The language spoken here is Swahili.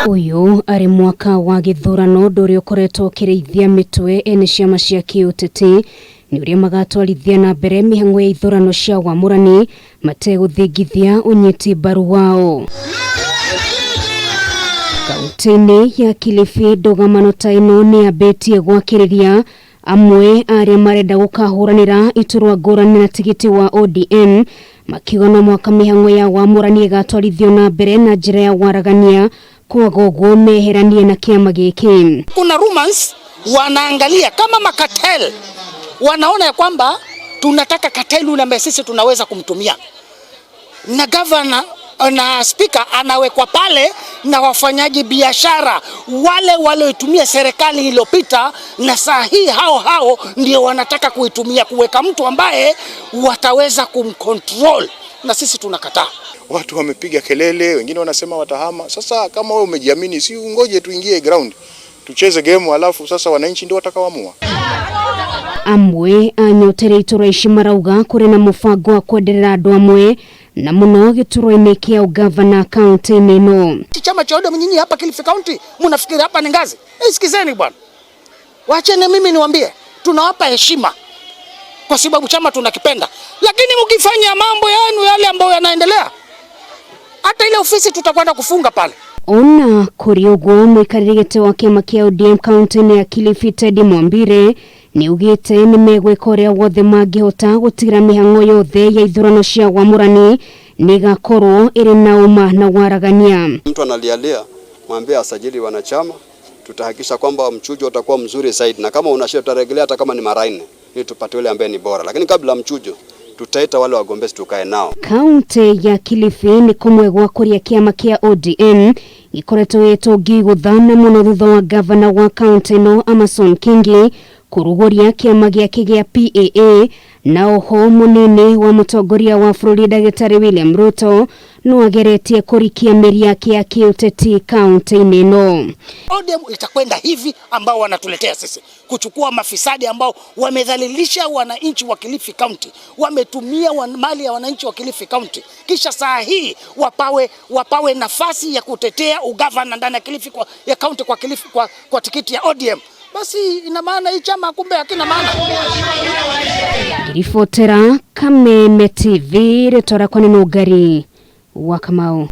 Uyu ari mwaka wa githurano ndurio koretwo kireithia mitwe ene ciama cia kiuteti ni uria magatwarithia na mbere mihango ya ithurano cia wamurani mateguthingithia unyiti mbaru wao. Kaunti-ini ya Kilifi ndugamano ta ino ni abetie gwakiriria amwe aria marenda gukahuranira iturwa ngurani na tigiti wa ODM makigona mwaka mihango ya wamurani igatwarithio na mbere na njira ya waragania kwa gogo meheranie na kiama giki. Kuna rumors wanaangalia kama makatel, wanaona ya kwamba tunataka cartel ule ambaye sisi tunaweza kumtumia, na governor na speaker anawekwa pale na wafanyaji biashara wale walioitumia serikali iliyopita, na saa hii hao ndio wanataka kuitumia kuweka mtu ambaye wataweza kumcontrol, na sisi tunakataa. Watu wamepiga kelele, wengine wanasema watahama. Sasa kama wewe umejiamini, si ungoje tuingie ground tucheze game, alafu sasa wananchi ndio watakaoamua. Amwe anyotere itura ici marauga kuri na mufango wa kwenderera andu amwe na muno gituro-ini kia ugavana kaunti-ini ino. Chama cha ODM nyinyi hapa Kilifi County mnafikiri hapa ni ngazi? Sikizeni bwana, waacheni mimi niwaambie, tunawapa heshima kwa sababu chama tunakipenda, lakini mkifanya mambo yenu yale ambayo yanaendelea, hata ile ofisi tutakwenda kufunga pale. Ona kuri uguo mwikarigite wa kiama kia ODM kaunti-ini ya Kilifi Teddy Mwambire ni ugite ni megweka uria wothe mangihota gutigira mihango yothe ya ithurano cia wamurani ni gakorwo iri na uma na waragania. Mtu analialia mwambie asajili wanachama, tutahakikisha kwamba mchujo utakuwa mzuri zaidi, na kama unashia tutarejelea hata kama ni mara 4 ili tupate yule ambaye ni bora, lakini kabla mchujo tutaita wale wagombezi tukae nao. Kaunti ya Kilifi ni kumwegwa kuria kiama kia ODM ikoretwo yetongi guthana muno thutha wa governor wa kaunti no Amason Kingi kurugoria kiama giake gia PAA na oho munene wa mutongoria wa bururi Dagitari William Ruto no ageretie kurikia meri yake ya kiuteti kaunti-ini ino. ODM itakwenda hivi ambao wanatuletea sisi kuchukua mafisadi ambao wamedhalilisha wananchi wa Kilifi County, wametumia mali ya wananchi wa Kilifi County, kisha saa hii wapawe nafasi ya kutetea ugavana ndani ya Kilifi ya county kwa Kilifi kwa tikiti ya ODM. Basi ina maana hii chama kumbe hakina maana. Ripotera Kameme TV retora kwa neno gari wa Kamau.